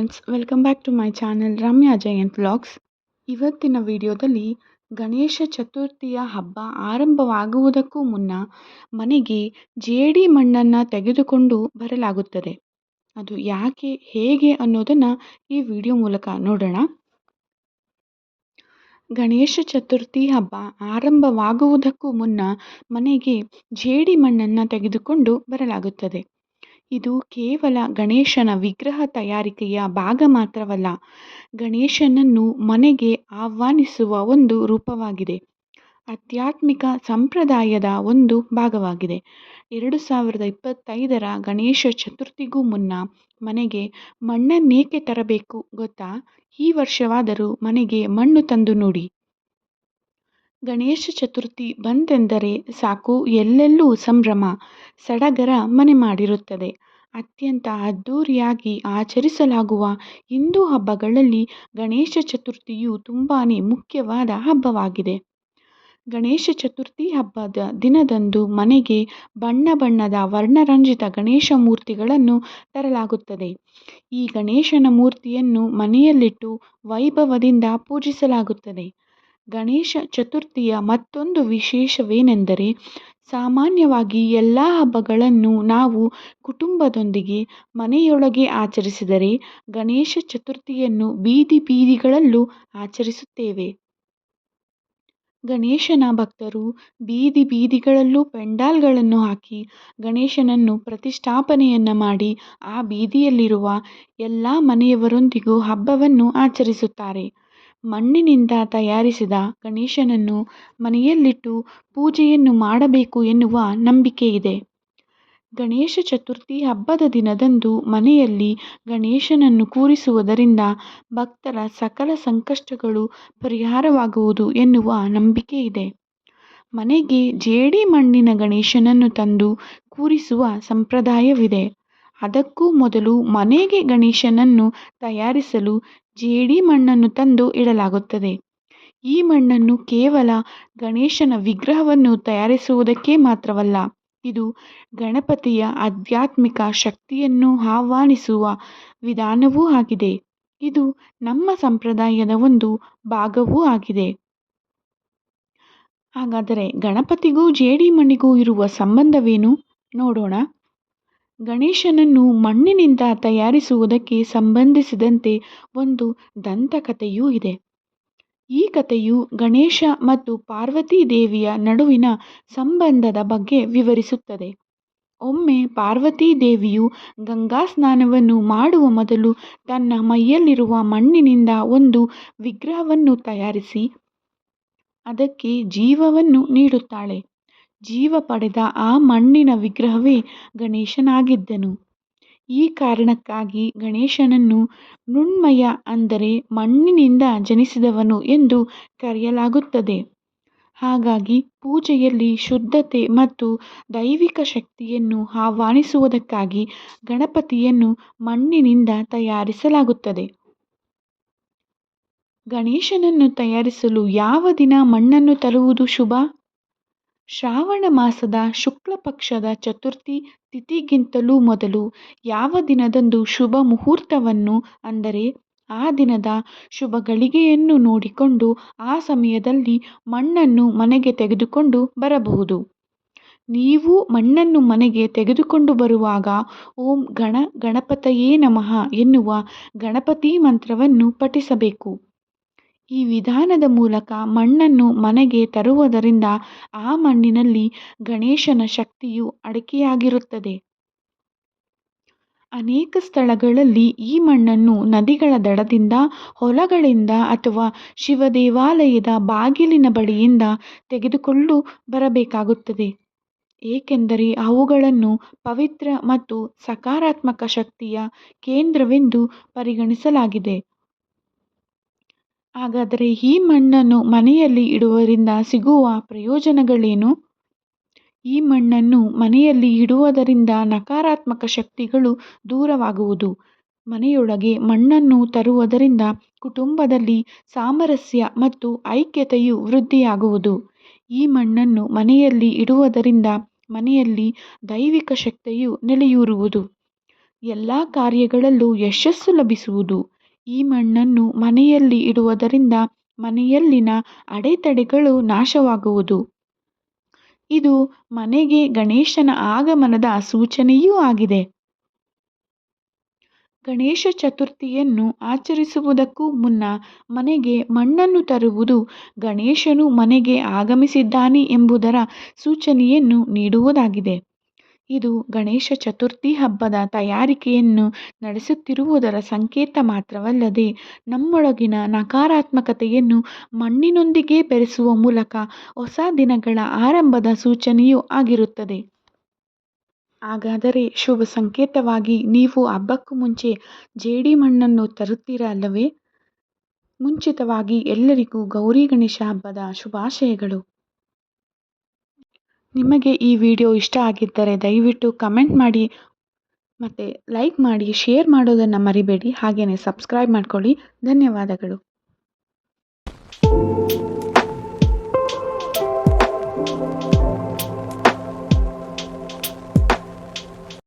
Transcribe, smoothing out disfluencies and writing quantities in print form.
Friends, welcome back to my channel Ramya Jayant vlogs. ಇವತ್ತಿನ ವಿಡಿಯೋದಲ್ಲಿ ಗಣೇಶ ಚತುರ್ಥಿಯ ಹಬ್ಬ ಆರಂಭವಾಗುವುದಕ್ಕೂ ಮುನ್ನ ಮನೆಗೆ ಜೇಡಿ ಮಣ್ಣನ್ನು ತೆಗೆದುಕೊಂಡು ಬರಲಾಗುತ್ತದೆ. ಅದು ಯಾಕೆ, ಹೇಗೆ ಅನ್ನೋದನ್ನು ಈ ವಿಡಿಯೋ ಮೂಲಕ ನೋಡೋಣ. ಗಣೇಶ ಚತುರ್ಥಿ ಹಬ್ಬ ಆರಂಭವಾಗುವುದಕ್ಕೂ ಮುನ್ನ ಮನೆಗೆ ಜೇಡಿ ಮಣ್ಣನ್ನು ತೆಗೆದುಕೊಂಡು ಬರಲಾಗುತ್ತದೆ. ಇದು ಕೇವಲ ಗಣೇಶನ ವಿಗ್ರಹ ತಯಾರಿಕೆಯ ಭಾಗ ಮಾತ್ರವಲ್ಲ, ಗಣೇಶನನ್ನು ಮನೆಗೆ ಆಹ್ವಾನಿಸುವ ಒಂದು ರೂಪವಾಗಿದೆ. ಆಧ್ಯಾತ್ಮಿಕ ಸಂಪ್ರದಾಯದ ಒಂದು ಭಾಗವಾಗಿದೆ. 2025ರ ಗಣೇಶ ಚತುರ್ಥಿಗೂ ಮುನ್ನ ಮನೆಗೆ ಮಣ್ಣನ್ನೇಕೆ ತರಬೇಕು ಗೊತ್ತಾ? ಈ ವರ್ಷವಾದರೂ ಮನೆಗೆ ಮಣ್ಣು ತಂದು ನೋಡಿ. ಗಣೇಶ ಚತುರ್ಥಿ ಬಂತೆಂದರೆ ಸಾಕು, ಎಲ್ಲೆಲ್ಲೂ ಸಂಭ್ರಮ, ಸಡಗರ ಮನೆ ಮಾಡಿರುತ್ತದೆ. ಅತ್ಯಂತ ಅದ್ಧೂರಿಯಾಗಿ ಆಚರಿಸಲಾಗುವ ಹಿಂದೂ ಹಬ್ಬಗಳಲ್ಲಿ ಗಣೇಶ ಚತುರ್ಥಿಯು ತುಂಬಾ ಮುಖ್ಯವಾದ ಹಬ್ಬವಾಗಿದೆ. ಗಣೇಶ ಚತುರ್ಥಿ ಹಬ್ಬದ ದಿನದಂದು ಮನೆಗೆ ಬಣ್ಣ ಬಣ್ಣದ ವರ್ಣರಂಜಿತ ಗಣೇಶ ಮೂರ್ತಿಗಳನ್ನು ತರಲಾಗುತ್ತದೆ. ಈ ಗಣೇಶನ ಮೂರ್ತಿಯನ್ನು ಮನೆಯಲ್ಲಿಟ್ಟು ವೈಭವದಿಂದ ಪೂಜಿಸಲಾಗುತ್ತದೆ. ಗಣೇಶ ಚತುರ್ಥಿಯ ಮತ್ತೊಂದು ವಿಶೇಷವೇನೆಂದರೆ, ಸಾಮಾನ್ಯವಾಗಿ ಎಲ್ಲ ಹಬ್ಬಗಳನ್ನು ನಾವು ಕುಟುಂಬದೊಂದಿಗೆ ಮನೆಯೊಳಗೆ ಆಚರಿಸಿದರೆ, ಗಣೇಶ ಚತುರ್ಥಿಯನ್ನು ಬೀದಿ ಬೀದಿಗಳಲ್ಲೂ ಆಚರಿಸುತ್ತೇವೆ. ಗಣೇಶನ ಭಕ್ತರು ಬೀದಿ ಬೀದಿಗಳಲ್ಲೂ ಪೆಂಡಾಲ್ಗಳನ್ನು ಹಾಕಿ ಗಣೇಶನನ್ನು ಪ್ರತಿಷ್ಠಾಪನೆಯನ್ನು ಮಾಡಿ ಆ ಬೀದಿಯಲ್ಲಿರುವ ಎಲ್ಲ ಮನೆಯವರೊಂದಿಗೂ ಹಬ್ಬವನ್ನು ಆಚರಿಸುತ್ತಾರೆ. ಮಣ್ಣಿನಿಂದ ತಯಾರಿಸಿದ ಗಣೇಶನನ್ನು ಮನೆಯಲ್ಲಿಟ್ಟು ಪೂಜೆಯನ್ನು ಮಾಡಬೇಕು ಎನ್ನುವ ನಂಬಿಕೆಯಿದೆ. ಗಣೇಶ ಚತುರ್ಥಿ ಹಬ್ಬದ ದಿನದಂದು ಮನೆಯಲ್ಲಿ ಗಣೇಶನನ್ನು ಕೂರಿಸುವುದರಿಂದ ಭಕ್ತರ ಸಕಲ ಸಂಕಷ್ಟಗಳು ಪರಿಹಾರವಾಗುವುದು ಎನ್ನುವ ನಂಬಿಕೆಯಿದೆ. ಮನೆಗೆ ಜೇಡಿ ಮಣ್ಣಿನ ಗಣೇಶನನ್ನು ತಂದು ಕೂರಿಸುವ ಸಂಪ್ರದಾಯವಿದೆ. ಅದಕ್ಕೂ ಮೊದಲು ಮನೆಗೆ ಗಣೇಶನನ್ನು ತಯಾರಿಸಲು ಜೇಡಿ ಮಣ್ಣನ್ನು ತಂದು ಇಡಲಾಗುತ್ತದೆ. ಈ ಮಣ್ಣನ್ನು ಕೇವಲ ಗಣೇಶನ ವಿಗ್ರಹವನ್ನು ತಯಾರಿಸುವುದಕ್ಕೆ ಮಾತ್ರವಲ್ಲ, ಇದು ಗಣಪತಿಯ ಆಧ್ಯಾತ್ಮಿಕ ಶಕ್ತಿಯನ್ನು ಆಹ್ವಾನಿಸುವ ವಿಧಾನವೂ ಆಗಿದೆ. ಇದು ನಮ್ಮ ಸಂಪ್ರದಾಯದ ಒಂದು ಭಾಗವೂ ಆಗಿದೆ. ಹಾಗಾದರೆ ಗಣಪತಿಗೂ ಜೇಡಿ ಮಣ್ಣಿಗೂ ಇರುವ ಸಂಬಂಧವೇನು ನೋಡೋಣ. ಗಣೇಶನನ್ನು ಮಣ್ಣಿನಿಂದ ತಯಾರಿಸುವುದಕ್ಕೆ ಸಂಬಂಧಿಸಿದಂತೆ ಒಂದು ದಂತಕಥೆಯೂ ಇದೆ. ಈ ಕಥೆಯು ಗಣೇಶ ಮತ್ತು ಪಾರ್ವತಿ ದೇವಿಯ ನಡುವಿನ ಸಂಬಂಧದ ಬಗ್ಗೆ ವಿವರಿಸುತ್ತದೆ. ಒಮ್ಮೆ ಪಾರ್ವತಿ ದೇವಿಯು ಗಂಗಾ ಸ್ನಾನವನ್ನು ಮಾಡುವ ಮೊದಲು ತನ್ನ ಮೈಯಲ್ಲಿರುವ ಮಣ್ಣಿನಿಂದ ಒಂದು ವಿಗ್ರಹವನ್ನು ತಯಾರಿಸಿ ಅದಕ್ಕೆ ಜೀವವನ್ನು ನೀಡುತ್ತಾಳೆ. ಜೀವ ಪಡೆದ ಆ ಮಣ್ಣಿನ ವಿಗ್ರಹವೇ ಗಣೇಶನಾಗಿದ್ದನು. ಈ ಕಾರಣಕ್ಕಾಗಿ ಗಣೇಶನನ್ನು ಮೃಣ್ಮಯ, ಅಂದರೆ ಮಣ್ಣಿನಿಂದ ಜನಿಸಿದವನು ಎಂದು ಕರೆಯಲಾಗುತ್ತದೆ. ಹಾಗಾಗಿ ಪೂಜೆಯಲ್ಲಿ ಶುದ್ಧತೆ ಮತ್ತು ದೈವಿಕ ಶಕ್ತಿಯನ್ನು ಆಹ್ವಾನಿಸುವುದಕ್ಕಾಗಿ ಗಣಪತಿಯನ್ನು ಮಣ್ಣಿನಿಂದ ತಯಾರಿಸಲಾಗುತ್ತದೆ. ಗಣೇಶನನ್ನು ತಯಾರಿಸಲು ಯಾವ ದಿನ ಮಣ್ಣನ್ನು ತರುವುದು ಶುಭ? ಶ್ರಾವಣ ಮಾಸದ ಶುಕ್ಲ ಪಕ್ಷದ ಚತುರ್ಥಿ ತಿಥಿಗಿಂತಲೂ ಮೊದಲು ಯಾವ ದಿನದಂದು ಶುಭ ಮುಹೂರ್ತವನ್ನು, ಅಂದರೆ ಆ ದಿನದ ಶುಭ ಗಳಿಗೆಯನ್ನು ನೋಡಿಕೊಂಡು ಆ ಸಮಯದಲ್ಲಿ ಮಣ್ಣನ್ನು ಮನೆಗೆ ತೆಗೆದುಕೊಂಡು ಬರಬಹುದು. ನೀವು ಮಣ್ಣನ್ನು ಮನೆಗೆ ತೆಗೆದುಕೊಂಡು ಬರುವಾಗ ಓಂ ಗಣಪತಯೇ ನಮಃ ಎನ್ನುವ ಗಣಪತಿ ಮಂತ್ರವನ್ನು ಪಠಿಸಬೇಕು. ಈ ವಿಧಾನದ ಮೂಲಕ ಮಣ್ಣನ್ನು ಮನೆಗೆ ತರುವುದರಿಂದ ಆ ಮಣ್ಣಿನಲ್ಲಿ ಗಣೇಶನ ಶಕ್ತಿಯು ಅಡಕೆಯಾಗಿರುತ್ತದೆ. ಅನೇಕ ಸ್ಥಳಗಳಲ್ಲಿ ಈ ಮಣ್ಣನ್ನು ನದಿಗಳ ದಡದಿಂದ, ಹೊಲಗಳಿಂದ ಅಥವಾ ಶಿವ ದೇವಾಲಯದ ಬಾಗಿಲಿನ ಬಳಿಯಿಂದ ತೆಗೆದುಕೊಂಡು ಬರಬೇಕಾಗುತ್ತದೆ. ಏಕೆಂದರೆ ಅವುಗಳನ್ನು ಪವಿತ್ರ ಮತ್ತು ಸಕಾರಾತ್ಮಕ ಶಕ್ತಿಯ ಕೇಂದ್ರವೆಂದು ಪರಿಗಣಿಸಲಾಗಿದೆ. ಹಾಗಾದರೆ ಈ ಮಣ್ಣನ್ನು ಮನೆಯಲ್ಲಿ ಇಡುವುದರಿಂದ ಸಿಗುವ ಪ್ರಯೋಜನಗಳೇನು? ಈ ಮಣ್ಣನ್ನು ಮನೆಯಲ್ಲಿ ಇಡುವುದರಿಂದ ನಕಾರಾತ್ಮಕ ಶಕ್ತಿಗಳು ದೂರವಾಗುವುದು. ಮನೆಯೊಳಗೆ ಮಣ್ಣನ್ನು ತರುವುದರಿಂದ ಕುಟುಂಬದಲ್ಲಿ ಸಾಮರಸ್ಯ ಮತ್ತು ಐಕ್ಯತೆಯು ವೃದ್ಧಿಯಾಗುವುದು. ಈ ಮಣ್ಣನ್ನು ಮನೆಯಲ್ಲಿ ಇಡುವುದರಿಂದ ಮನೆಯಲ್ಲಿ ದೈವಿಕ ಶಕ್ತಿಯು ನೆಲೆಯೂರುವುದು. ಎಲ್ಲ ಕಾರ್ಯಗಳಲ್ಲೂ ಯಶಸ್ಸು ಲಭಿಸುವುದು. ಈ ಮಣ್ಣನ್ನು ಮನೆಯಲ್ಲಿ ಇಡುವುದರಿಂದ ಮನೆಯಲ್ಲಿನ ಅಡೆತಡೆಗಳು ನಾಶವಾಗುವುದು. ಇದು ಮನೆಗೆ ಗಣೇಶನ ಆಗಮನದ ಸೂಚನೆಯೂ ಆಗಿದೆ. ಗಣೇಶ ಚತುರ್ಥಿಯನ್ನು ಆಚರಿಸುವುದಕ್ಕೂ ಮುನ್ನ ಮನೆಗೆ ಮಣ್ಣನ್ನು ತರುವುದು ಗಣೇಶನು ಮನೆಗೆ ಆಗಮಿಸಿದ್ದಾನೆ ಎಂಬುದರ ಸೂಚನೆಯನ್ನು ನೀಡುವುದಾಗಿದೆ. ಇದು ಗಣೇಶ ಚತುರ್ಥಿ ಹಬ್ಬದ ತಯಾರಿಕೆಯನ್ನು ನಡೆಸುತ್ತಿರುವುದರ ಸಂಕೇತ ಮಾತ್ರವಲ್ಲದೆ, ನಮ್ಮೊಳಗಿನ ನಕಾರಾತ್ಮಕತೆಯನ್ನು ಮಣ್ಣಿನೊಂದಿಗೆ ಬೆರೆಸುವ ಮೂಲಕ ಹೊಸ ದಿನಗಳ ಆರಂಭದ ಸೂಚನೆಯೂ ಆಗಿರುತ್ತದೆ. ಹಾಗಾದರೆ ಶುಭ ಸಂಕೇತವಾಗಿ ನೀವು ಹಬ್ಬಕ್ಕೂ ಮುಂಚೆ ಜೇಡಿ ಮಣ್ಣನ್ನು ತರುತ್ತೀರಾ ಅಲ್ಲವೇ? ಮುಂಚಿತವಾಗಿ ಎಲ್ಲರಿಗೂ ಗೌರಿ ಗಣೇಶ ಹಬ್ಬದ ಶುಭಾಶಯಗಳು. ನಿಮಗೆ ಈ ವಿಡಿಯೋ ಇಷ್ಟ ಆಗಿದ್ದರೆ ದಯವಿಟ್ಟು ಕಮೆಂಟ್ ಮಾಡಿ ಮತ್ತು ಲೈಕ್ ಮಾಡಿ, ಶೇರ್ ಮಾಡೋದನ್ನು ಮರಿಬೇಡಿ. ಹಾಗೆಯೇ ಸಬ್ಸ್ಕ್ರೈಬ್ ಮಾಡ್ಕೊಳ್ಳಿ. ಧನ್ಯವಾದಗಳು.